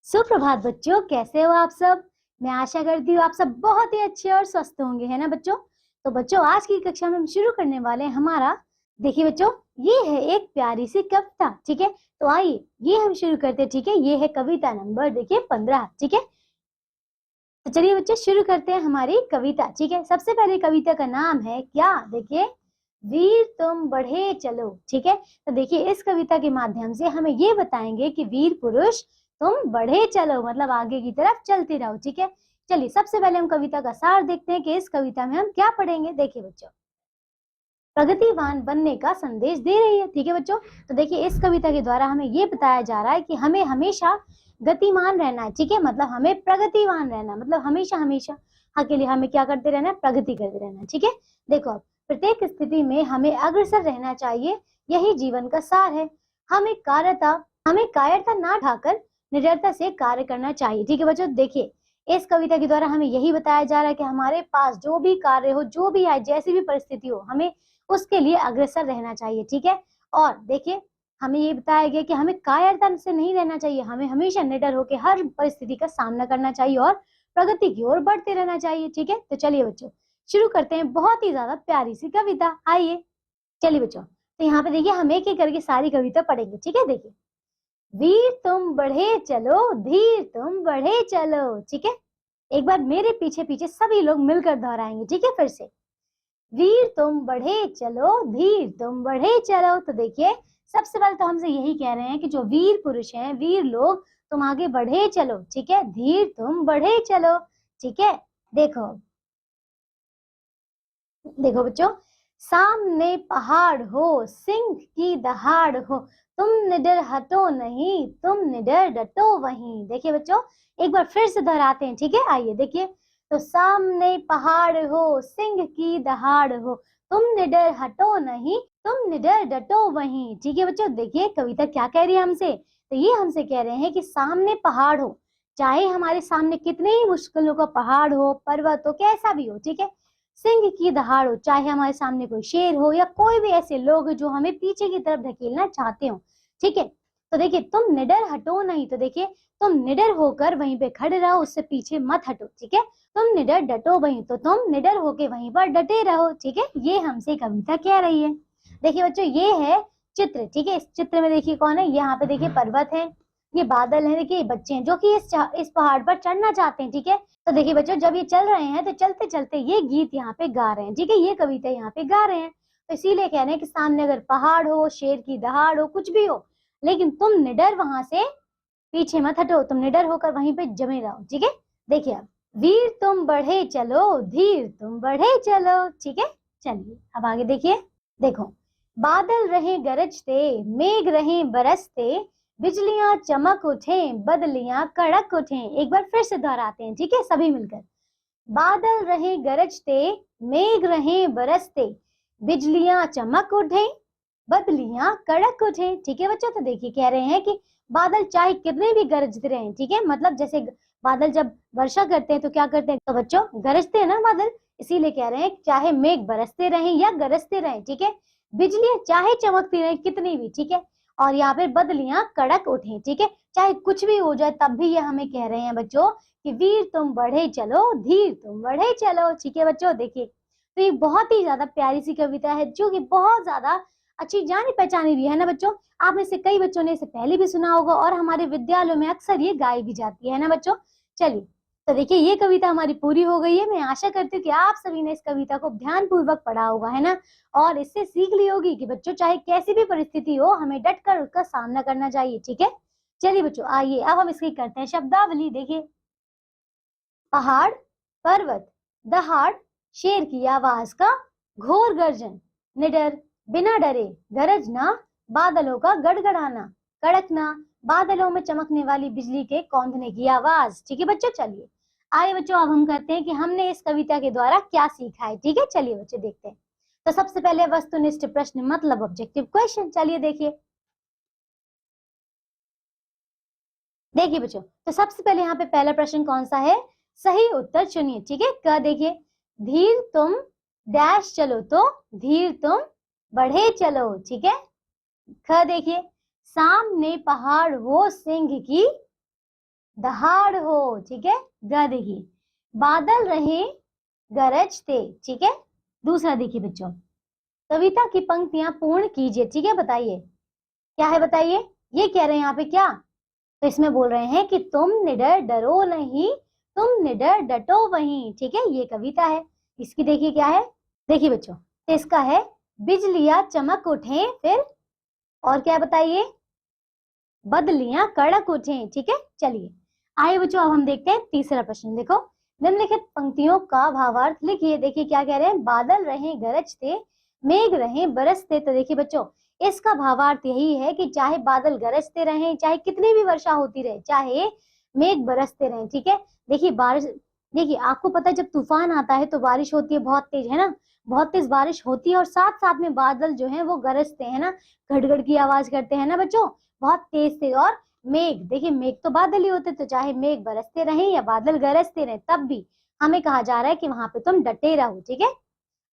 सुप्रभात बच्चों, कैसे हो आप सब। मैं आशा करती हूँ आप सब बहुत ही अच्छे और स्वस्थ होंगे, है ना बच्चों। तो बच्चों, आज की कक्षा में हम शुरू करने वाले हैं हमारा, देखिए बच्चों, ये है एक प्यारी सी कविता। ठीक है, तो आइए ये हम शुरू करते हैं। ठीक है, ये है कविता नंबर देखिए 15। ठीक है, तो चलिए बच्चों शुरू करते हैं हमारी कविता। ठीक है, सबसे पहले कविता का नाम है क्या, देखिए, वीर तुम बढ़े चलो। ठीक है, तो देखिए इस कविता के माध्यम से हमें ये बताएंगे कि वीर पुरुष तुम बढ़े चलो, मतलब आगे की तरफ चलते रहो। ठीक है, चलिए सबसे पहले हम कविता का सार देखते हैं कि इस कविता में हम क्या पढ़ेंगे। देखिए बच्चों, प्रगतिवान बनने का संदेश दे रही है। ठीक है बच्चों, तो देखिए इस कविता के द्वारा हमें ये बताया जा रहा है कि हमें हमेशा गतिमान रहना है। ठीक है, मतलब हमें प्रगतिवान रहना, मतलब हमेशा हमेशा के लिए हमें क्या करते रहना है, प्रगति करते रहना। ठीक है, देखो प्रत्येक स्थिति में हमें अग्रसर रहना चाहिए, यही जीवन का सार है। हमें कायरता ना ढाकर निडरता से कार्य करना चाहिए। ठीक है बच्चों, देखिए इस कविता के द्वारा हमें यही बताया जा रहा है कि हमारे पास जो भी कार्य हो, जो भी आए, जैसी भी परिस्थिति हो, हमें उसके लिए अग्रसर रहना चाहिए। ठीक है, और देखिए हमें ये बताया गया कि हमें कायरता से नहीं रहना चाहिए, हमें हमेशा निडर होकर हर परिस्थिति का सामना करना चाहिए और प्रगति की ओर बढ़ते रहना चाहिए। ठीक है, तो चलिए बच्चों शुरू करते हैं बहुत ही ज्यादा प्यारी सी कविता। आइए चलिए बच्चों, तो यहाँ पे देखिए हम एक एक करके सारी कविता पढ़ेंगे। ठीक है, देखिए, वीर तुम बढ़े चलो, धीर तुम बढ़े चलो। ठीक है, एक बार मेरे पीछे पीछे सभी लोग मिलकर दोहराएंगे। ठीक है, फिर से, वीर तुम बढ़े चलो, धीर तुम बढ़े चलो। तो देखिए सबसे पहले तो हमसे यही कह रहे हैं कि जो वीर पुरुष हैं, वीर लोग, तुम आगे बढ़े चलो। ठीक है, धीर तुम बढ़े चलो। ठीक है, देखो देखो बच्चों, सामने पहाड़ हो, सिंह की दहाड़ हो, तुम निडर हटो नहीं, तुम निडर डटो वहीं। देखिए बच्चों, एक बार फिर से दोहराते हैं। ठीक है, आइए देखिए, तो सामने पहाड़ हो, सिंह की दहाड़ हो, तुम निडर हटो नहीं, तुम निडर डटो वहीं। ठीक है बच्चों, देखिए कविता क्या कह रही है हमसे, तो ये हमसे कह रहे हैं कि सामने पहाड़ हो, चाहे हमारे सामने कितने ही मुश्किलों का पहाड़ हो, पर्वत हो, कैसा भी हो। ठीक है, सिंह की दहाड़ हो, चाहे हमारे सामने कोई शेर हो या कोई भी ऐसे लोग जो हमें पीछे की तरफ धकेलना चाहते हो। ठीक है, तो देखिए तुम निडर हटो नहीं, तो देखिए तुम निडर होकर वहीं पे खड़े रहो, उससे पीछे मत हटो। ठीक है, तुम निडर डटो वहीं, तो तुम निडर होके वहीं पर डटे रहो। ठीक है, ये हमसे कविता कह रही है। देखिए बच्चों, ये है चित्र। ठीक है, इस चित्र में देखिए कौन है, यहाँ पे देखिए पर्वत है, ये बादल है, देखिए बच्चे हैं जो कि इस पहाड़ पर चढ़ना चाहते हैं। ठीक है, तो देखिए बच्चों, जब ये चल रहे हैं तो चलते चलते ये गीत यहाँ पे गा रहे हैं। ठीक है, ये कविता यहाँ पे गा रहे हैं, तो इसीलिए कह रहे हैं कि सामने अगर पहाड़ हो, शेर की दहाड़ हो, कुछ भी हो, लेकिन तुम निडर वहां से पीछे मत हटो, तुम निडर होकर वहीं पे जमे रहो। ठीक है, देखिए अब, वीर तुम बढ़े चलो, धीर तुम बढ़े चलो। ठीक है, चलिए अब आगे देखिए, देखो, बादल रहे गरजते, मेघ रहे बरसते, बिजलियां चमक उठे, बदलियां कड़क उठे। एक बार फिर से दोहराते हैं। ठीक है, सभी मिलकर, बादल रहे गरजते, मेघ रहे बरसते, बिजलियां चमक उठे, बदलियां कड़क उठे। ठीक है बच्चों, तो देखिए कह रहे हैं कि बादल चाहे कितने भी गरजते रहे, ठीक है, मतलब जैसे बादल जब वर्षा करते हैं तो क्या करते हैं, तो बच्चों गरजते हैं ना बादल, इसीलिए कह रहे हैं चाहे मेघ बरसते रहे या गरजते रहे। ठीक है, बिजलियां चाहे चमकती रहे कितनी भी। ठीक है, और यहाँ पे बदलियां कड़क उठे। ठीक है, चाहे कुछ भी हो जाए तब भी ये हमें कह रहे हैं बच्चों कि वीर तुम बढ़े चलो, धीर तुम बढ़े चलो। ठीक है बच्चों, देखिए तो ये बहुत ही ज्यादा प्यारी सी कविता है जो कि बहुत ज्यादा अच्छी जानी पहचानी भी है ना बच्चों। आप में से कई बच्चों ने इसे पहले भी सुना होगा और हमारे विद्यालयों में अक्सर ये गाई भी जाती है ना बच्चों। चलिए, तो देखिए ये कविता हमारी पूरी हो गई है। मैं आशा करती हूँ कि आप सभी ने इस कविता को ध्यानपूर्वक पढ़ा होगा, है ना, और इससे सीख ली होगी कि बच्चों चाहे कैसी भी परिस्थिति हो, हमें डट कर उसका सामना करना चाहिए। ठीक है, चलिए बच्चों आइए अब हम इसकी करते हैं शब्दावली। देखिए, पहाड़, पर्वत, दहाड़, शेर की आवाज का घोर गर्जन, निडर, बिना डरे, गरजना, बादलों का गड़गड़ाना, कड़कना, बादलों में चमकने वाली बिजली के कौंधने की आवाज। ठीक है बच्चों, चलिए आइए बच्चों अब हम करते हैं कि हमने इस कविता के द्वारा क्या सीखा है। ठीक है, चलिए बच्चों देखते हैं। तो सबसे पहले वस्तुनिष्ठ प्रश्न, मतलब ऑब्जेक्टिव क्वेश्चन। चलिए देखिए, देखिए बच्चों, तो सबसे पहले यहाँ पे पहला प्रश्न कौन सा है, सही उत्तर चुनिए। ठीक है, क देखिए, धीर तुम डैश चलो, तो धीर तुम बढ़े चलो। ठीक है, ख देखिए, सामने पहाड़ हो, सिंह की दहाड़ हो, ठीक है। ग देखिए, बादल रहे गरजते, ठीक है। दूसरा देखिए बच्चों, कविता की पंक्तियां पूर्ण कीजिए, ठीक है। बताइए क्या है, बताइए। ये कह रहे हैं यहाँ पे क्या, तो इसमें बोल रहे हैं कि तुम निडर डरो नहीं, तुम निडर डटो वहीं, ठीक है। ये कविता है। इसकी देखिए क्या है, देखिए बच्चों, तो इसका है बिजलियां चमक उठे, फिर और क्या बताइए, बदलियां कड़क उठे, ठीक है। चलिए आइए बच्चों, अब हम देखते हैं तीसरा प्रश्न। देखो, निम्नलिखित पंक्तियों का भावार्थ लिखिए। देखिए क्या कह रहे हैं, बादल रहे गरजते, मेघ रहे बरसते। तो देखिए बच्चों, इसका भावार्थ यही है कि चाहे बादल गरजते रहे, चाहे कितनी भी वर्षा होती रहे, चाहे मेघ बरसते रहे, ठीक है। देखिए बारिश, देखिए आपको पता है जब तूफान आता है तो बारिश होती है बहुत तेज, है ना। बहुत तेज बारिश होती है और साथ साथ में बादल जो है वो गरजते हैं ना, गड़गड़ की आवाज करते हैं ना बच्चों, बहुत तेज तेज। और मेघ, देखिए मेघ तो बादल ही होते, तो चाहे मेघ बरसते रहे या बादल गरजते रहे, तब भी हमें कहा जा रहा है कि वहां पे तुम डटे रहो, ठीक है।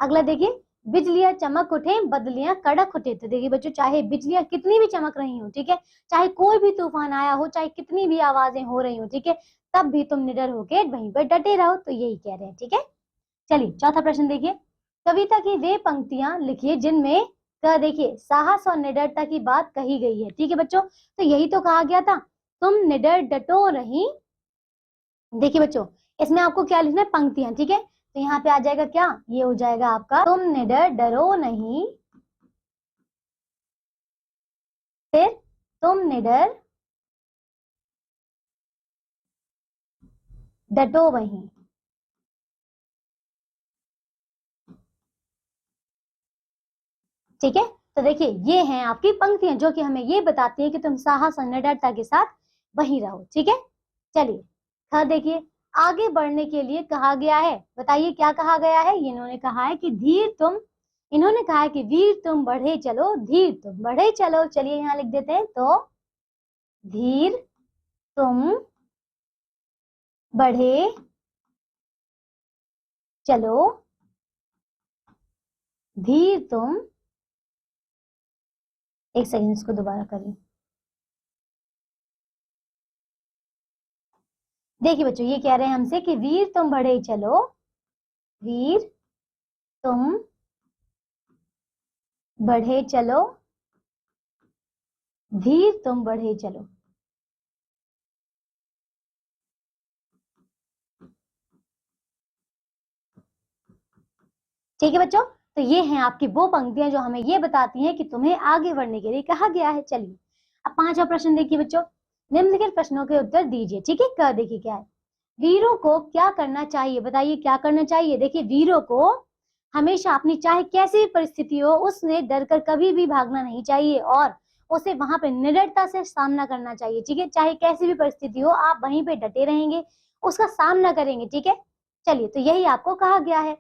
अगला देखिए, बिजलियां चमक उठे बदलियां कड़क उठे। तो देखिए बच्चों, चाहे बिजलियां कितनी भी चमक रही हो, ठीक है, चाहे कोई भी तूफान आया हो, चाहे कितनी भी आवाजें हो रही हो, ठीक है, तब भी तुम निडर होके वहीं पर डटे रहो। तो यही कह रहे हैं, ठीक है। चलिए चौथा प्रश्न देखिए, कविता की वे पंक्तियां लिखिए जिनमें का देखिए साहस और निडरता की बात कही गई है, ठीक है बच्चों। तो यही तो कहा गया था, तुम निडर डटो रही। देखिए बच्चों, इसमें आपको क्या लिखना है, पंक्तियां, ठीक है। तो यहाँ पे आ जाएगा क्या, ये हो जाएगा आपका, तुम निडर डरो नहीं, फिर तुम निडर डटो वहीं, ठीक है। तो देखिए ये हैं आपकी पंक्तियां जो कि हमें ये बताती है कि तुम साहस और निडरता के साथ वहीं रहो, ठीक है। चलिए हाँ देखिए, आगे बढ़ने के लिए कहा गया है, बताइए क्या कहा गया है। इन्होंने कहा है कि धीर तुम, इन्होंने कहा है कि वीर तुम बढ़े चलो, धीर तुम बढ़े चलो। चलिए यहाँ लिख देते हैं, तो धीर तुम बढ़े चलो, धीर तुम, एक सेकंड इसको दोबारा करिए। देखिए बच्चों, ये कह रहे हैं हमसे कि वीर तुम बढ़े चलो, वीर तुम बढ़े चलो, धीर तुम बढ़े चलो। ठीक है बच्चों, तो ये हैं आपकी वो पंक्तियां जो हमें ये बताती हैं कि तुम्हें आगे बढ़ने के लिए कहा गया है। चलिए अब पांचवा प्रश्न देखिए बच्चों, निम्नलिखित प्रश्नों के उत्तर दीजिए, ठीक है। क्या देखिए क्या है, वीरों को क्या करना चाहिए, बताइए क्या करना चाहिए। देखिए वीरों को हमेशा अपनी चाहे कैसी भी परिस्थिति हो उससे डरकर कभी भी भागना नहीं चाहिए और उसे वहां पे निडरता से सामना करना चाहिए, ठीक है। चाहे कैसी भी परिस्थिति हो आप वहीं पे डटे रहेंगे, उसका सामना करेंगे, ठीक है। चलिए तो यही आपको कहा गया है।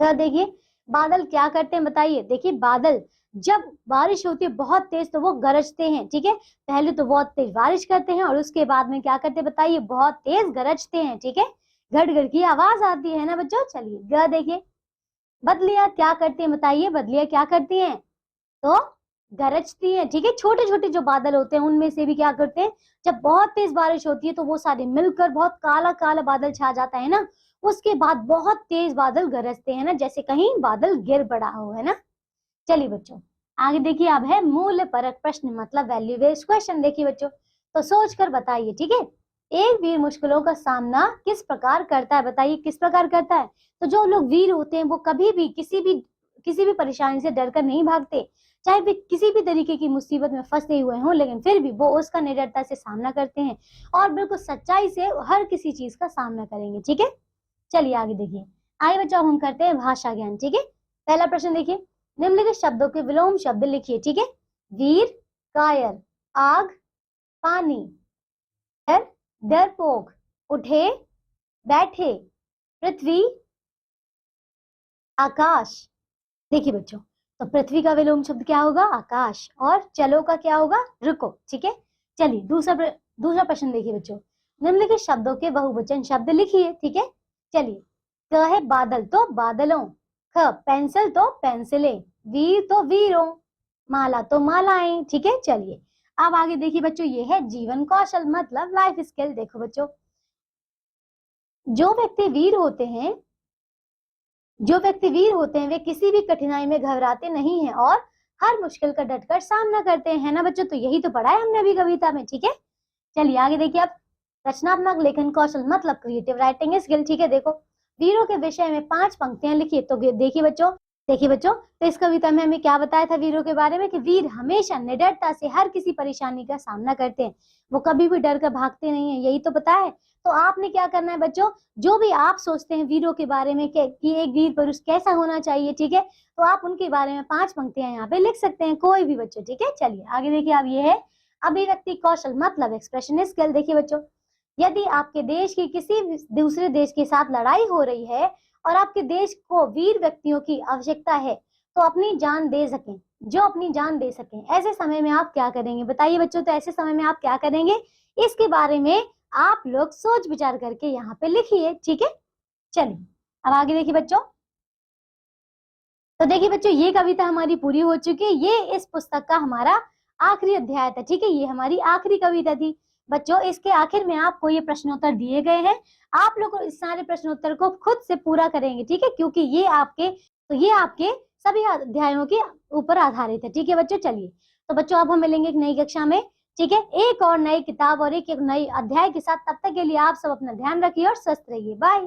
तो देखिए बादल क्या करते हैं, बताइए। देखिए बादल जब बारिश होती है बहुत तेज तो वो गरजते हैं, ठीक है। पहले तो बहुत तेज बारिश करते हैं और उसके बाद में क्या करते हैं, बताइए, बहुत तेज गरजते हैं, ठीक है। गड़गड़ की आवाज आती है ना बच्चों। चलिए ग देखिए, बदलियां क्या करती हैं, बताइए बदलियां क्या करती हैं, तो गरजती हैं, ठीक है। छोटे छोटे जो बादल होते हैं उनमें से भी क्या करते हैं, जब बहुत तेज बारिश होती है तो वो सारे मिलकर बहुत काला काला बादल छा जाता है ना, उसके बाद बहुत तेज बादल गरजते हैं ना, जैसे कहीं बादल गिर पड़ा हो, है ना। चलिए बच्चों आगे देखिए, अब है मूल्य परक प्रश्न, मतलब वैल्यू बेस्ड क्वेश्चन। देखिए बच्चों, तो सोच कर बताइए, ठीक है। एक वीर मुश्किलों का सामना किस प्रकार करता है, बताइए किस प्रकार करता है। तो जो लोग वीर होते हैं वो कभी भी किसी भी परेशानी से डरकर नहीं भागते, चाहे वे किसी भी तरीके की मुसीबत में फंसे हुए हों, लेकिन फिर भी वो उसका निडरता से सामना करते हैं और बिल्कुल सच्चाई से हर किसी चीज का सामना करेंगे, ठीक है। चलिए आगे देखिए, आइए बच्चों अब हम करते हैं भाषा ज्ञान, ठीक है। पहला प्रश्न देखिए, निम्नलिखित शब्दों के विलोम शब्द लिखिए, ठीक है। वीर, कायर, आग, पानी, डर, डरपोक, उठे, बैठे, पृथ्वी, आकाश। देखिए बच्चों, तो पृथ्वी का विलोम शब्द क्या होगा, आकाश, और चलो का क्या होगा, रुको, ठीक है। चलिए दूसरा प्रश्न देखिए बच्चों, निम्नलिखित शब्दों के बहुवचन शब्द लिखिए, ठीक है। चलिए, क है बादल तो बादलों, ख पेंसिल तो पेंसिलें, वीर तो वीरों, माला तो मालाएं, ठीक है। चलिए अब आगे देखिए बच्चों, ये है जीवन कौशल मतलब लाइफ स्किल। देखो बच्चों, जो व्यक्ति वीर होते हैं वे किसी भी कठिनाई में घबराते नहीं हैं और हर मुश्किल का डटकर सामना करते हैं, है ना बच्चों। तो यही तो पढ़ा है हमने अभी कविता में, ठीक है। चलिए आगे देखिए अब, रचनात्मक लेखन कौशल मतलब क्रिएटिव राइटिंग स्किल, ठीक है। देखो, वीरों के विषय में 5 पंक्तियां लिखिए। तो देखिए बच्चों, तो इस कविता में हमें क्या बताया था वीरों के बारे में, कि वीर हमेशा निडरता से हर किसी परेशानी का सामना करते हैं, वो कभी भी डर कर भागते नहीं है, यही तो पता है। तो आपने क्या करना है बच्चों, जो भी आप सोचते हैं वीरों के बारे में कि एक वीर पुरुष कैसा होना चाहिए, ठीक है, तो आप उनके बारे में 5 पंक्तियां यहाँ पे लिख सकते हैं, कोई भी बच्चों, ठीक है। चलिए आगे देखिए, अब ये है अभिव्यक्ति कौशल मतलब एक्सप्रेशन स्किल। देखिए बच्चों, यदि आपके देश की किसी दूसरे देश के साथ लड़ाई हो रही है और आपके देश को वीर व्यक्तियों की आवश्यकता है तो अपनी जान दे सकें, जो अपनी जान दे सकें, ऐसे समय में आप क्या करेंगे, बताइए बच्चों। तो ऐसे समय में आप क्या करेंगे, इसके बारे में आप लोग सोच विचार करके यहाँ पे लिखिए, ठीक है। चलिए अब आगे देखिए बच्चों, तो देखिए बच्चों, ये कविता हमारी पूरी हो चुकी है। ये इस पुस्तक का हमारा आखिरी अध्याय था, ठीक है। ये हमारी आखिरी कविता थी बच्चों। इसके आखिर में आपको ये प्रश्नोत्तर दिए गए हैं, आप लोग इस सारे प्रश्नोत्तर को खुद से पूरा करेंगे, ठीक है, क्योंकि ये आपके सभी अध्यायों के ऊपर आधारित है, ठीक है बच्चों। चलिए, तो बच्चों अब हम मिलेंगे एक नई कक्षा में, ठीक है, एक और नई किताब और एक नई अध्याय के साथ। तब तक के लिए आप सब अपना ध्यान रखिए और स्वस्थ रहिए। बाय।